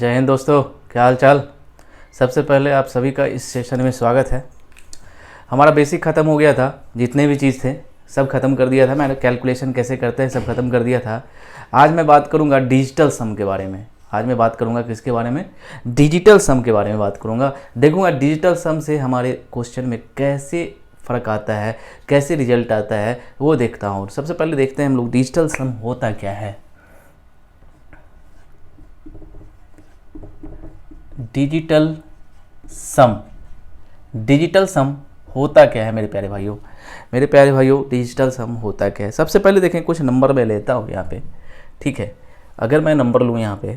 जय हिंद दोस्तों, क्या हाल चाल। सबसे पहले आप सभी का इस सेशन में स्वागत है। हमारा बेसिक ख़त्म हो गया था, जितने भी चीज़ थे सब ख़त्म कर दिया था। मैंने कैलकुलेशन कैसे करते हैं सब ख़त्म कर दिया था। आज मैं बात करूंगा डिजिटल सम के बारे में। आज मैं बात करूंगा किसके बारे में? डिजिटल सम के बारे में बात करूंगा। देखूंगा डिजिटल सम से हमारे क्वेश्चन में कैसे फ़र्क आता है, कैसे रिजल्ट आता है, वो देखता हूँ। सबसे पहले देखते हैं हम लोग डिजिटल सम होता क्या है। डिजिटल सम होता क्या है मेरे प्यारे भाइयों? डिजिटल सम होता क्या है? सबसे पहले देखें, कुछ नंबर मैं लेता हूँ यहाँ पे, ठीक है। अगर मैं नंबर लूँ यहाँ पे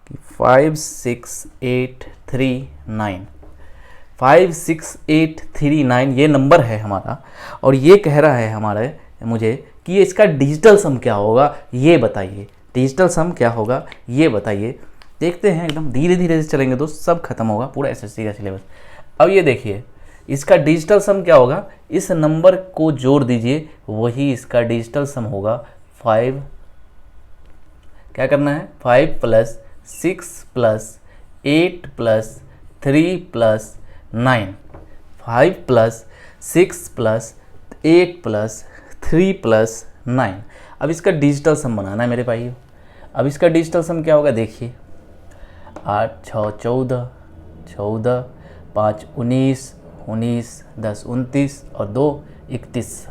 कि 56839 ये नंबर है हमारा, और ये कह रहा है हमारे मुझे कि ये इसका डिजिटल सम क्या होगा, ये बताइए। डिजिटल सम क्या होगा ये बताइए। देखते हैं, एकदम धीरे धीरे से चलेंगे दोस्त, सब खत्म होगा पूरा एसएससी का सिलेबस। अब ये देखिए, इसका डिजिटल सम क्या होगा, इस नंबर को जोड़ दीजिए, वही इसका डिजिटल सम होगा। 5 क्या करना है, 5 + 6 + 8 + 3 + 9, 5 + 6 + 8 + 3 + 9। अब इसका डिजिटल सम बनाना है मेरे भाइयों। अब इसका डिजिटल सम क्या होगा, देखिए। 8 × 6 = 14, 14 × 5 = 19, 19 × 10 = 29 और 2 = 31।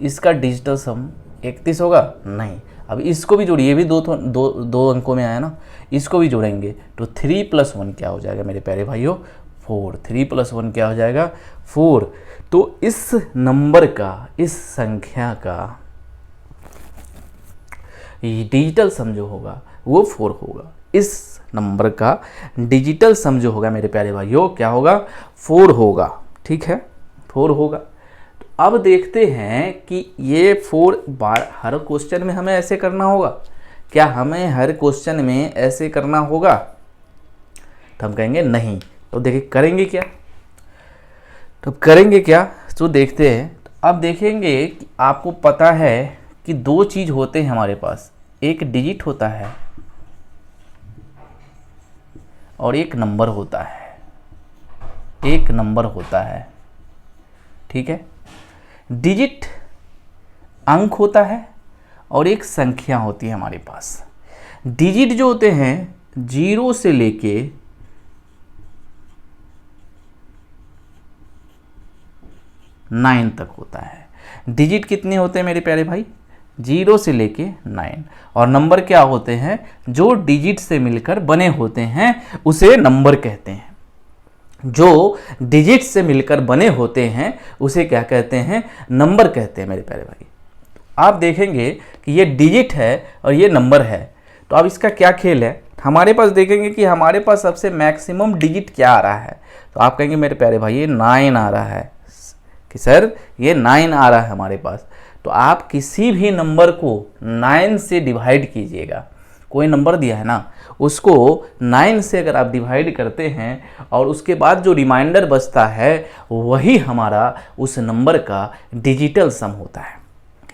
इसका डिजिटल सम 31 होगा? नहीं। अब इसको भी जोड़िए, ये भी दो अंकों में आया ना, इसको भी जोड़ेंगे तो 3 + 1 क्या हो जाएगा मेरे प्यारे भाइयों? 4। 3 + 1 क्या हो जाएगा? 4। तो इस नंबर का, इस संख्या का डिजिटल सम जो होगा वो 4 होगा। इस नंबर का डिजिटल सम जो होगा मेरे प्यारे भाइयों क्या होगा? 4 होगा, ठीक है, 4 होगा। तो अब देखते हैं कि ये 4 बार हर क्वेश्चन में हमें ऐसे करना होगा क्या? हमें हर क्वेश्चन में ऐसे करना होगा? तो हम कहेंगे नहीं। तो देखिए करेंगे क्या, तो देखते हैं। तो अब देखेंगे कि आपको पता है कि दो चीज़ होते हैं हमारे पास, एक डिजिट होता है और एक नंबर होता है, ठीक है। डिजिट अंक होता है और एक संख्या होती है हमारे पास। डिजिट जो होते हैं 0 से लेके 9 तक होता है। डिजिट कितने होते हैं मेरे प्यारे भाई? 0 से लेके 9। और नंबर क्या होते हैं? जो डिजिट से मिलकर बने होते हैं उसे नंबर कहते हैं। जो डिजिट से मिलकर बने होते हैं उसे क्या कहते हैं? नंबर कहते हैं मेरे प्यारे भाई। आप देखेंगे कि ये डिजिट है और ये नंबर है, तो अब इसका क्या खेल है? हमारे पास देखेंगे कि हमारे पास सबसे मैक्सिमम डिजिट क्या आ रहा है, तो आप कहेंगे मेरे प्यारे भाई ये 9 आ रहा है कि सर ये 9 आ रहा है हमारे पास। तो आप किसी भी नंबर को 9 से डिवाइड कीजिएगा। कोई नंबर दिया है ना, उसको 9 से अगर आप डिवाइड करते हैं और उसके बाद जो रिमाइंडर बचता है वही हमारा उस नंबर का डिजिटल सम होता है।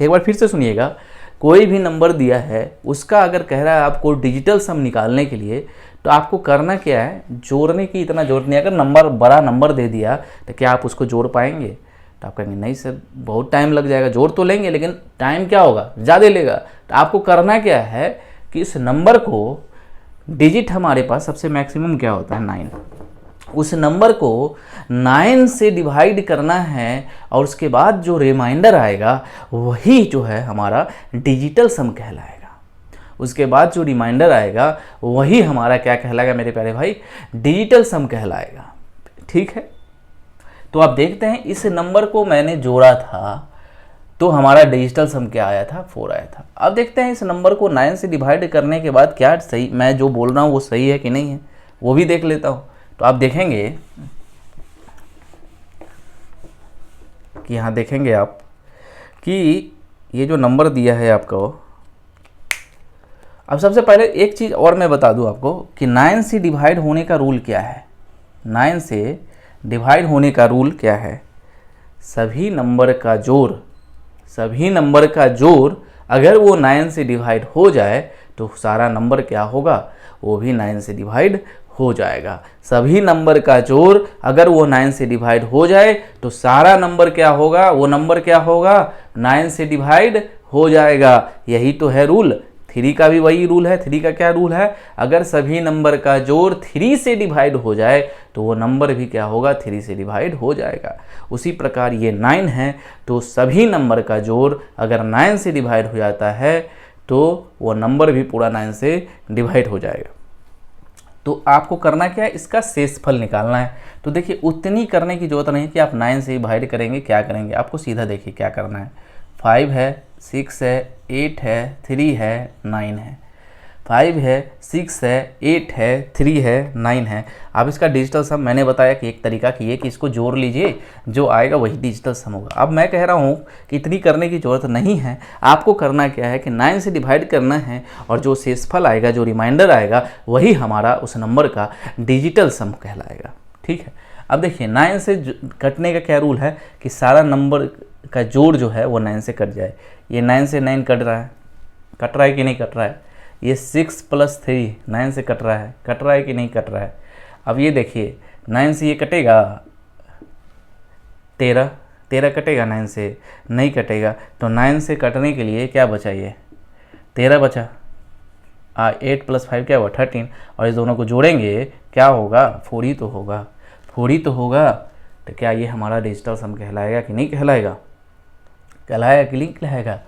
एक बार फिर से सुनिएगा, कोई भी नंबर दिया है उसका अगर कह रहा है आपको डिजिटल सम निकालने के लिए, तो आपको करना क्या है? जोड़ने की इतना जरूरत नहीं। अगर नंबर बड़ा नंबर दे दिया तो क्या आप उसको जोड़ पाएंगे? तो आप कहेंगे नहीं सर बहुत टाइम लग जाएगा। जोड़ तो लेंगे लेकिन टाइम क्या होगा, ज़्यादा लेगा। तो आपको करना क्या है कि इस नंबर को, डिजिट हमारे पास सबसे मैक्सिमम क्या होता है? 9। उस नंबर को 9 से डिवाइड करना है और उसके बाद जो रिमाइंडर आएगा वही जो है हमारा डिजिटल सम कहलाएगा। उसके बाद जो रिमाइंडर आएगा वही हमारा क्या कहलाएगा मेरे प्यारे भाई? डिजिटल सम कहलाएगा, ठीक है। तो आप देखते हैं इस नंबर को मैंने जोड़ा था तो हमारा डिजिटल सम क्या आया था? 4 आया था। अब देखते हैं इस नंबर को 9 से डिवाइड करने के बाद क्या सही, मैं जो बोल रहा हूँ वो सही है कि नहीं है, वो भी देख लेता हूँ। तो आप देखेंगे कि यहाँ देखेंगे आप कि ये जो नंबर दिया है आपको, अब सबसे पहले एक चीज़ और मैं बता दूँ आपको कि 9 से डिवाइड होने का रूल क्या है। 9 से डिवाइड होने का रूल क्या है? सभी नंबर का जोड़ अगर वो 9 से डिवाइड हो जाए तो सारा नंबर क्या होगा? वो भी 9 से डिवाइड हो जाएगा। सभी नंबर का जोड़ अगर वो 9 से डिवाइड हो जाए तो सारा नंबर क्या होगा, वो नंबर क्या होगा, 9 से डिवाइड हो जाएगा। यही तो है रूल। 3 का भी वही रूल है। 3 का क्या रूल है, अगर सभी नंबर का जोड़ 3 से डिवाइड हो जाए तो वो नंबर भी क्या होगा, 3 से डिवाइड हो जाएगा। उसी प्रकार ये 9 है, तो सभी नंबर का जोड़ अगर 9 से डिवाइड हो जाता है तो वो नंबर भी पूरा 9 से डिवाइड हो जाएगा। तो आपको करना क्या है, इसका शेषफल निकालना है। तो देखिए उतनी करने की जरूरत नहीं कि आप 9 से डिवाइड करेंगे। क्या करेंगे, आपको सीधा देखिए क्या करना है। 5 है, 6 है, 8 है, 3 है, 9 है। 5 है, 6 है, 8 है, 3 है, 9 है। अब इसका डिजिटल सम मैंने बताया कि एक तरीका की है कि इसको जोड़ लीजिए, जो आएगा वही डिजिटल सम होगा। अब मैं कह रहा हूँ कि इतनी करने की ज़रूरत नहीं है। आपको करना क्या है कि 9 से डिवाइड करना है और जो शेषफल आएगा, जो रिमाइंडर आएगा, वही हमारा उस नंबर का डिजिटल सम कहलाएगा। ठीक है। अब देखिए 9 से कटने का क्या रूल है कि सारा नंबर का जोड़ जो है वो 9 से कट जाए। ये 9 से 9 कट रहा है कि नहीं कट रहा है। ये 6 + 3 9 से कट रहा है कि नहीं कट रहा है। अब ये देखिए 9 से ये कटेगा, 13 कटेगा, 9 से नहीं कटेगा। तो 9 से कटने के लिए क्या बचा, ये 13 बचा। 8 + 5 क्या हुआ, 13। और इस दोनों को जोड़ेंगे क्या होगा, 4 ही तो होगा। 4 ही तो होगा। तो क्या ये हमारा डिजिटल सम कहलाएगा कि नहीं कहलाएगा, कहलाएगा कि नहीं कहलाएगा।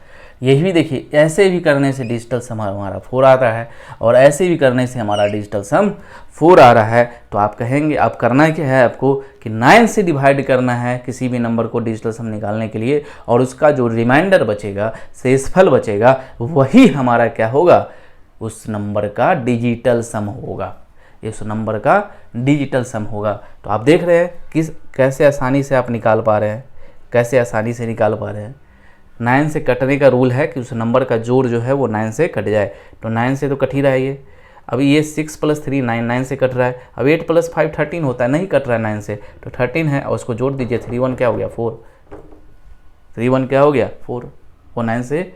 यही भी देखिए, ऐसे भी करने से डिजिटल सम हमारा 4 आता है और ऐसे भी करने से हमारा डिजिटल सम 4 आ रहा है। तो आप कहेंगे अब करना क्या है आपको कि 9 से डिवाइड करना है किसी भी नंबर को डिजिटल सम निकालने के लिए, और उसका जो रिमाइंडर बचेगा, शेषफल बचेगा, वही हमारा क्या होगा, उस नंबर का डिजिटल सम होगा। इस नंबर का डिजिटल सम होगा। तो आप देख रहे हैं कैसे आसानी से आप निकाल पा रहे हैं, कैसे आसानी से निकाल पा रहे हैं। 9 से कटने का रूल है कि उस नंबर का जोड़ जो है वो 9 से कट जाए। तो 9 से तो कट ही रहा है ये। अभी ये 6 + 3 9 से कट रहा है। अब 8 + 5 13 होता है, नहीं कट रहा है 9 से। तो 13 है और उसको जोड़ दीजिए, 3 1 क्या हो गया, 4। 3 1 क्या हो गया, 4। वो 9 से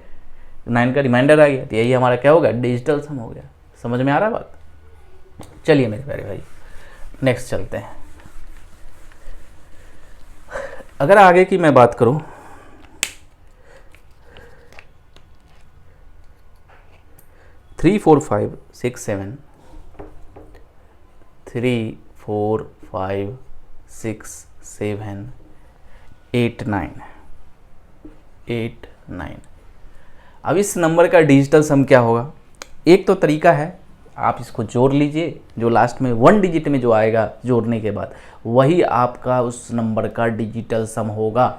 9 का रिमाइंडर आ गया। तो यही हमारा क्या होगा, डिजिटल सम हो गया। समझ में आ रहा है बात। चलिए मेरे प्यारे भाई नेक्स्ट चलते हैं। अगर आगे की मैं बात करूं, 3 4 5 6 7 3 4 5 6 7 8 9। अब इस नंबर का डिजिटल सम क्या होगा। एक तो तरीका है, आप इसको जोड़ लीजिए, जो लास्ट में 1 डिजिट में जो आएगा जोड़ने के बाद वही आपका उस नंबर का डिजिटल सम होगा।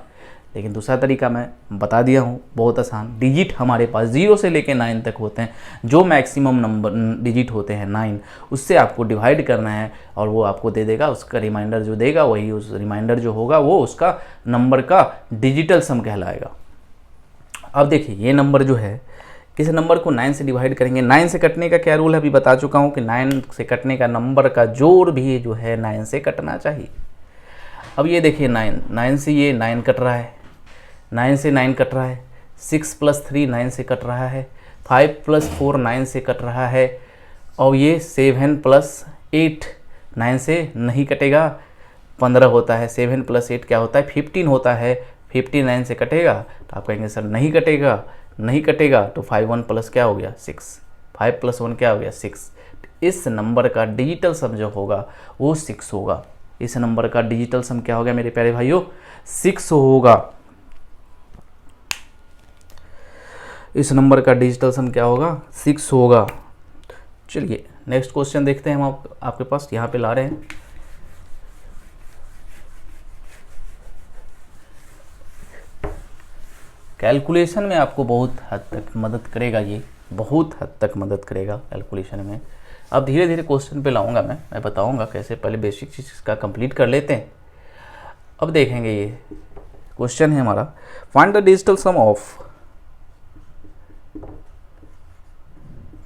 लेकिन दूसरा तरीका मैं बता दिया हूँ, बहुत आसान। डिजिट हमारे पास 0 से लेकर 9 तक होते हैं। जो मैक्सिमम नंबर डिजिट होते हैं 9, उससे आपको डिवाइड करना है और वो आपको दे देगा। उसका रिमाइंडर जो देगा वही उस रिमाइंडर जो होगा वो उसका नंबर का डिजिटल सम कहलाएगा। अब देखिए ये नंबर जो है, इस नंबर को 9 से डिवाइड करेंगे। 9 से कटने का क्या रूल है अभी बता चुका हूँ कि 9 से कटने का नंबर का जोड़ भी जो है 9 से कटना चाहिए। अब ये देखिए 9 से ये 9 कट रहा है, 9 से 9 कट रहा है। 6 + 3 9 से कट रहा है। 5 + 4 9 से कट रहा है। और ये 7 + 8 9 से नहीं कटेगा, 15 होता है। 7 + 8 क्या होता है, 15 होता है। 15 9 से कटेगा। तो आप कहेंगे सर नहीं कटेगा। तो 5 1 + क्या हो गया, 6। 5 + 1 क्या हो गया, 6। इस नंबर का डिजिटल सम जो होगा वो 6 होगा। इस नंबर का डिजिटल सम क्या होगा मेरे प्यारे भाइयों, 6 होगा। इस नंबर का डिजिटल सम क्या होगा, 6 होगा। चलिए नेक्स्ट क्वेश्चन देखते हैं। हम आपके पास यहाँ पे ला रहे हैं। कैलकुलेशन में आपको बहुत हद तक मदद करेगा, ये बहुत हद तक मदद करेगा कैलकुलेशन में। अब धीरे धीरे क्वेश्चन पे लाऊंगा मैं बताऊंगा कैसे। पहले बेसिक चीज़ का कंप्लीट कर लेते हैं। अब देखेंगे ये क्वेश्चन है हमारा, find the digital sum of,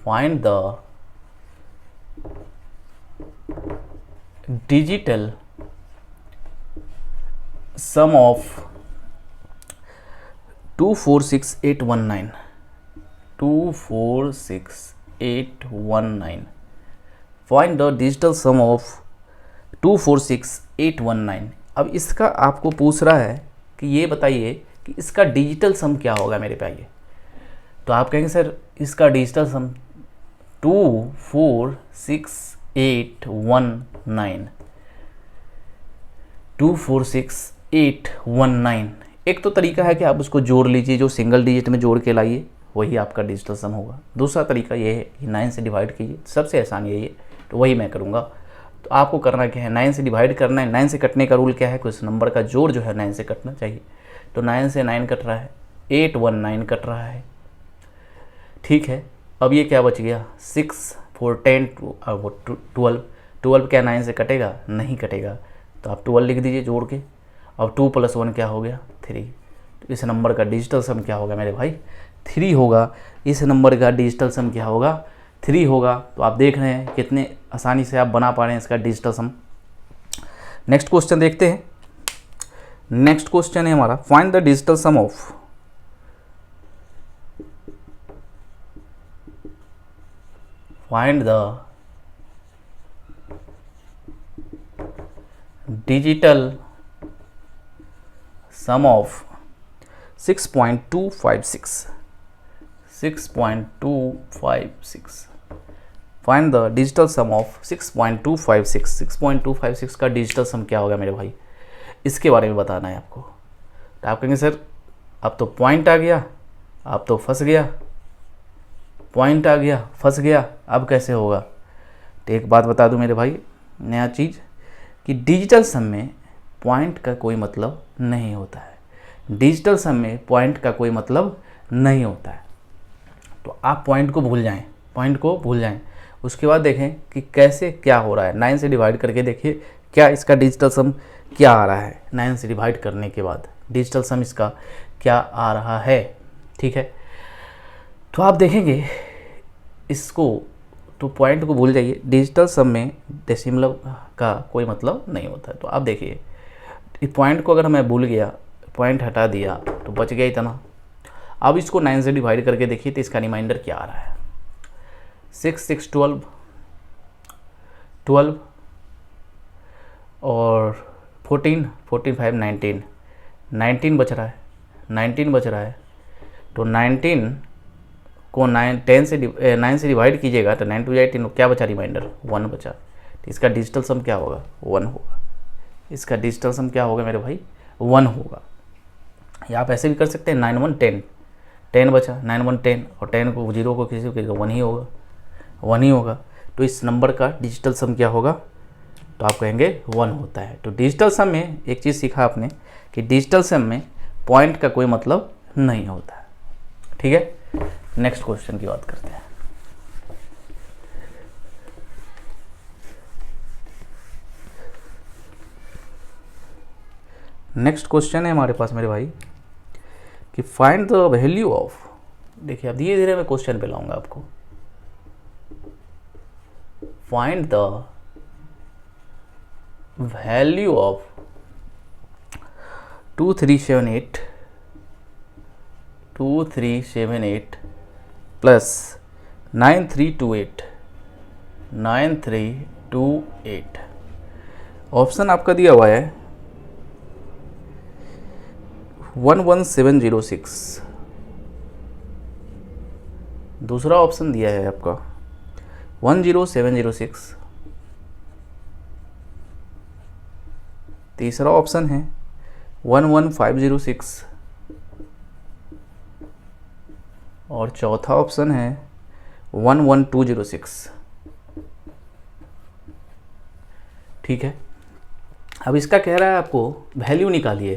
find the digital sum of 246819 246819 find the digital sum of 246819। अब इसका आपको पूछ रहा है कि ये बताइए कि इसका डिजिटल सम क्या होगा मेरे पे। आइए, तो आप कहेंगे सर इसका डिजिटल सम 246819, 246819। एक तो तरीका है कि आप उसको जोड़ लीजिए, जो सिंगल डिजिट में जोड़ के लाइए वही आपका डिजिटल सम होगा। दूसरा तरीका ये है कि 9 से डिवाइड कीजिए, सबसे आसान यही है, तो वही मैं करूँगा। तो आपको करना क्या है, 9 से डिवाइड करना है। 9 से कटने का रूल क्या है, कुछ नंबर का जोड़ जो है 9 से कटना चाहिए। तो 9 से 9 कट रहा है, 819 कट रहा है, ठीक है। अब ये क्या बच गया, 6 4 10 12, 12 क्या 9 से कटेगा, नहीं कटेगा, तो आप 12 लिख दीजिए जोड़ के। अब 2 + 1 क्या हो गया, 3। तो इस नंबर का डिजिटल सम क्या होगा मेरे भाई, 3 होगा। इस नंबर का डिजिटल सम क्या होगा, 3 होगा। तो आप देख रहे हैं कितने आसानी से आप बना पा रहे हैं इसका डिजिटल सम। नेक्स्ट क्वेश्चन देखते हैं। नेक्स्ट क्वेश्चन है हमारा, find the digital sum of digital sum of 6.256, 6.256। Find the digital sum of 6.256। 6.256 का डिजिटल सम क्या होगा मेरे भाई, इसके बारे में बताना है आपको। तो आप कहेंगे सर अब तो पॉइंट आ गया, अब तो फंस गया, पॉइंट आ गया फंस गया, अब कैसे होगा। तो एक बात बता दूं मेरे भाई, नया चीज़, कि डिजिटल सम में पॉइंट का कोई मतलब नहीं होता है। डिजिटल सम में पॉइंट का कोई मतलब नहीं होता है। तो आप पॉइंट को भूल जाएं, पॉइंट को भूल जाएं। उसके बाद देखें कि कैसे क्या हो रहा है। 9 से डिवाइड करके देखिए क्या इसका डिजिटल सम क्या आ रहा है। 9 से डिवाइड करने के बाद डिजिटल सम इसका क्या आ रहा है, ठीक है। तो आप देखेंगे इसको, तो पॉइंट को भूल जाइए। डिजिटल सम में डेसिमल का कोई मतलब नहीं होता है। तो आप देखिए इस पॉइंट को अगर मैं भूल गया, पॉइंट हटा दिया तो बच गया इतना। अब इसको 9 से डिवाइड करके देखिए तो इसका रिमाइंडर क्या आ रहा है, 6 6 12 12 और 14 14 5 19 19 बच रहा है, 19 बच रहा है। तो 19 को 9 से डिवाइड कीजिएगा तो 9 2 18, क्या बचा रिमाइंडर, 1 बचा। तो इसका डिजिटल सम क्या होगा, 1 होगा। इसका डिजिटल सम क्या होगा मेरे भाई, 1 होगा। या आप ऐसे भी कर सकते हैं, 9 1 10, 10 बचा, 9 1 10 और 10 को 0 को किसी को 1 ही होगा, 1 ही होगा। तो इस नंबर का डिजिटल सम क्या होगा, तो आप कहेंगे 1 होता है। तो डिजिटल सम में एक चीज़ सीखा आपने कि डिजिटल सम में पॉइंट का कोई मतलब नहीं होता है, ठीक है। नेक्स्ट क्वेश्चन की बात करते हैं। नेक्स्ट क्वेश्चन है हमारे पास मेरे भाई कि फाइंड द वैल्यू ऑफ, देखिए अब धीरे धीरे मैं क्वेश्चन पे लाऊंगा आपको। Find the value of 2378 plus 9328। Option आपका दिया हुआ है 11706, दूसरा ऑप्शन दिया है आपका 10706, तीसरा ऑप्शन है 11506 और चौथा ऑप्शन है 11206, ठीक है। अब इसका कह रहा है आपको वैल्यू निकालिए।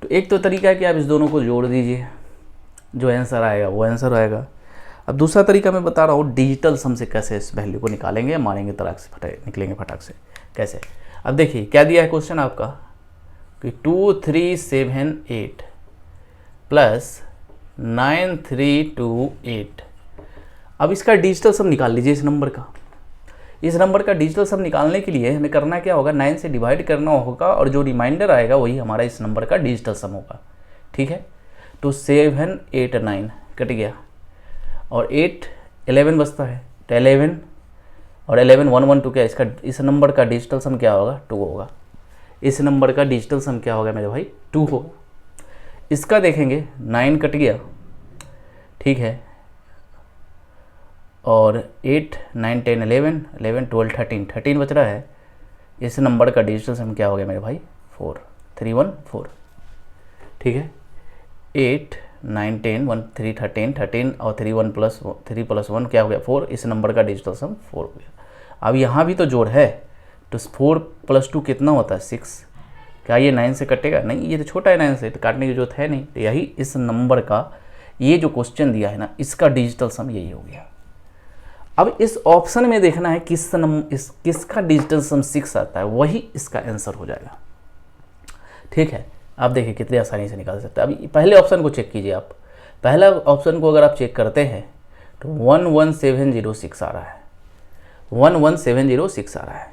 तो एक तो तरीका है कि आप इस दोनों को जोड़ दीजिए, जो आंसर आएगा वो आंसर आएगा। अब दूसरा तरीका मैं बता रहा हूँ डिजिटल सम से कैसे इस वैल्यू को निकालेंगे, मारेंगे तड़ाक से निकलेंगे फटाक से कैसे। अब देखिए क्या दिया है क्वेश्चन आपका कि 2378 प्लस 9328। अब इसका डिजिटल सम निकाल लीजिए इस नंबर का। इस नंबर का डिजिटल सम निकालने के लिए हमें करना क्या होगा, 9 से डिवाइड करना होगा और जो रिमाइंडर आएगा वही हमारा इस नंबर का डिजिटल सम होगा, ठीक है। तो 7 8 9 कट गया और 8 11 बचता है, तो 11 और 11 112 क्या, इसका इस नंबर का डिजिटल सम क्या होगा, 2 होगा। इस नंबर का डिजिटल सम क्या होगा मेरे भाई, 2 होगा। इसका देखेंगे 9 कट गया, ठीक है, और 8 9 10 11 11 12 13 बच रहा है। इस नंबर का डिजिटल सम क्या हो गया मेरे भाई, 4 3 1 4, ठीक है। 8 9 10 1 3 13 और 3 1 प्लस 1 क्या हो गया, 4। इस नंबर का डिजिटल सम 4 हो गया। अब यहाँ भी तो जोड़ है, तो 4 + 2 कितना होता है, 6। क्या ये 9 से कटेगा, नहीं, ये तो छोटा है 9 से, तो काटने की जरूरत है नहीं। तो यही इस नंबर का, ये जो क्वेश्चन दिया है ना, इसका डिजिटल सम यही हो गया। अब इस ऑप्शन में देखना है किसका डिजिटल सम 6 आता है, वही इसका आंसर हो जाएगा, ठीक है। आप देखिए कितनी आसानी से निकाल सकते हैं। अभी पहले ऑप्शन को चेक कीजिए आप। पहला ऑप्शन को अगर आप चेक करते हैं तो 11706 आ रहा है, 11706 आ रहा है।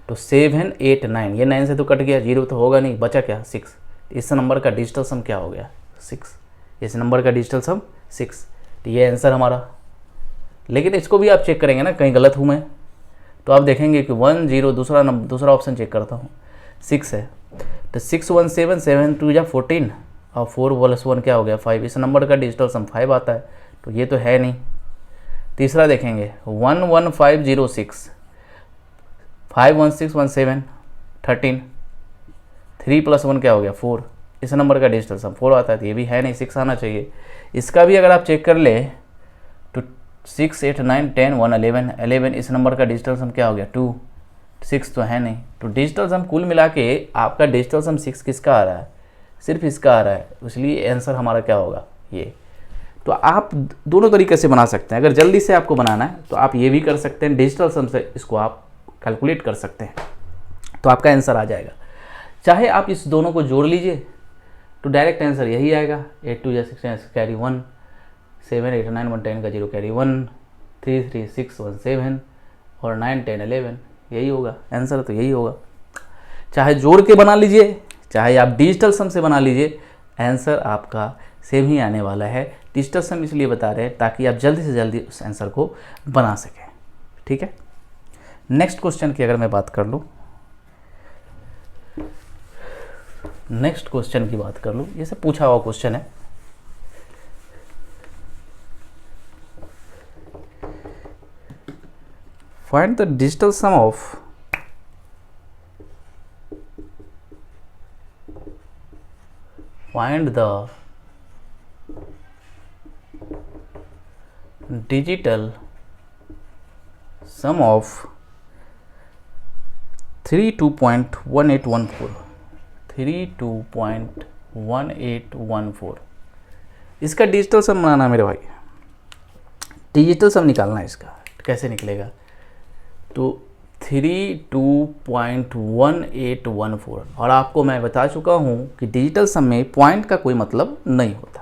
तो 7 8 9, ये 9 से तो कट गया, 0 तो होगा नहीं, बचा क्या, 6। इस नंबर का डिजिटल सम क्या हो गया, 6। इस नंबर का डिजिटल सम 6, तो ये आंसर हमारा। लेकिन इसको भी आप चेक करेंगे ना, कहीं गलत हूँ मैं, तो आप देखेंगे कि 1 0, दूसरा ऑप्शन चेक करता हूँ, 6 है, तो 6 1 7 7 2 या 14 और 4 + 1 क्या हो गया, 5। इस नंबर का डिजिटल सम 5 आता है, तो ये तो है नहीं। तीसरा देखेंगे 11506, 51617 13, 3 + 1 क्या हो गया, 4। इस नंबर का डिजिटल सम 4 आता है, तो ये भी है नहीं, 6 आना चाहिए। इसका भी अगर आप चेक कर ले तो 6 8 9 10 1 11, इस नंबर का डिजिटल सम क्या हो गया, 2। 6 तो है नहीं, तो डिजिटल सम कुल मिला के आपका डिजिटल सम 6 किसका आ रहा है, सिर्फ इसका आ रहा है, इसलिए आंसर हमारा क्या होगा, ये। तो आप दोनों तरीके से बना सकते हैं। अगर जल्दी से आपको बनाना है तो आप ये भी कर सकते हैं, डिजिटल सम से इसको आप कैलकुलेट कर सकते हैं, तो आपका आंसर आ जाएगा। चाहे आप इस दोनों को जोड़ लीजिए तो डायरेक्ट आंसर यही आएगा, 8 2 16 कैरी 1, 7 8 9 1 10 का 0 कैरी 1, 3 3 6 1 7 और 9 10 11, यही होगा आंसर, तो यही होगा। चाहे जोड़ के बना लीजिए, चाहे आप डिजिटल सम से बना लीजिए, आंसर आपका सेम ही आने वाला है। डिजिटल सम इसलिए बता रहे हैं ताकि आप जल्दी से जल्दी उस आंसर को बना सकें, ठीक है। नेक्स्ट क्वेश्चन की अगर मैं बात कर लूँ, ये सब पूछा हुआ क्वेश्चन है। Find the digital sum of digital sum of 32.1814, इसका डिजिटल सम बनाना मेरे भाई। डिजिटल सम निकालना है इसका, कैसे निकलेगा, तो 32.1814, और आपको मैं बता चुका हूँ कि डिजिटल सम में पॉइंट का कोई मतलब नहीं होता,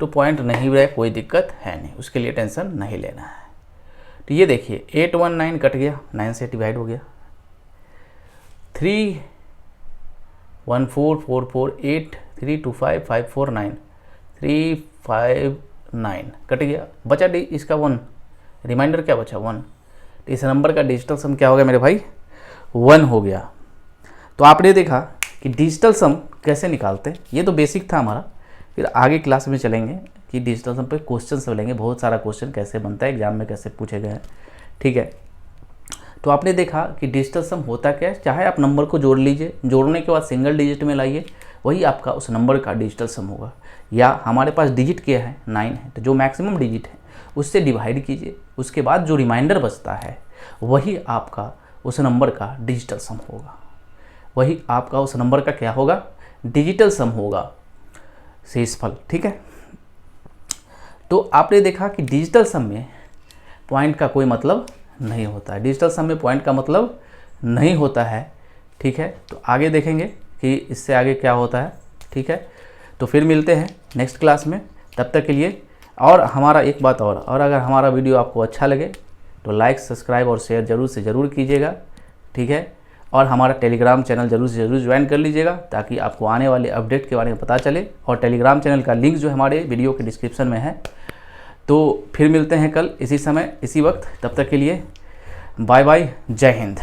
तो पॉइंट नहीं रहे कोई दिक्कत है नहीं, उसके लिए टेंशन नहीं लेना है। तो ये देखिए 819 कट गया, 9 से डिवाइड हो गया, 3 1 4 4 4 8 3 2 5 5 4 9 3 5 9 कट गया, बचा डी इसका 1, रिमाइंडर क्या बचा 1। तो इस नंबर का डिजिटल सम क्या हो गया मेरे भाई, 1 हो गया। तो आपने देखा कि डिजिटल सम कैसे निकालते हैं, ये तो बेसिक था हमारा। फिर आगे क्लास में चलेंगे कि डिजिटल सम पे क्वेश्चन सब लेंगे, बहुत सारा क्वेश्चन कैसे बनता है, एग्जाम में कैसे पूछे गए हैं, ठीक है। तो आपने देखा कि डिजिटल सम होता क्या है, चाहे आप नंबर को जोड़ लीजिए, जोड़ने के बाद सिंगल डिजिट में लाइए, वही आपका उस नंबर का डिजिटल सम होगा। या हमारे पास डिजिट क्या है, 9 है, तो जो मैक्सिमम डिजिट है उससे डिवाइड कीजिए, उसके बाद जो रिमाइंडर बचता है वही आपका उस नंबर का डिजिटल सम होगा, वही आपका उस नंबर का क्या होगा, डिजिटल सम होगा, शेषफल, ठीक है। तो आपने देखा कि डिजिटल सम में पॉइंट का कोई मतलब नहीं होता है, डिजिटल सम में पॉइंट का मतलब नहीं होता है, ठीक है। तो आगे देखेंगे कि इससे आगे क्या होता है, ठीक है। तो फिर मिलते हैं नेक्स्ट क्लास में, तब तक के लिए। और हमारा एक बात और अगर हमारा वीडियो आपको अच्छा लगे तो लाइक सब्सक्राइब और शेयर ज़रूर से ज़रूर कीजिएगा, ठीक है। और हमारा टेलीग्राम चैनल ज़रूर से ज़रूर ज्वाइन कर लीजिएगा ताकि आपको आने वाले अपडेट के बारे में पता चले, और टेलीग्राम चैनल का लिंक जो हमारे वीडियो के डिस्क्रिप्शन में है। तो फिर मिलते हैं कल इसी समय इसी वक्त, तब तक के लिए बाय बाय, जय हिंद।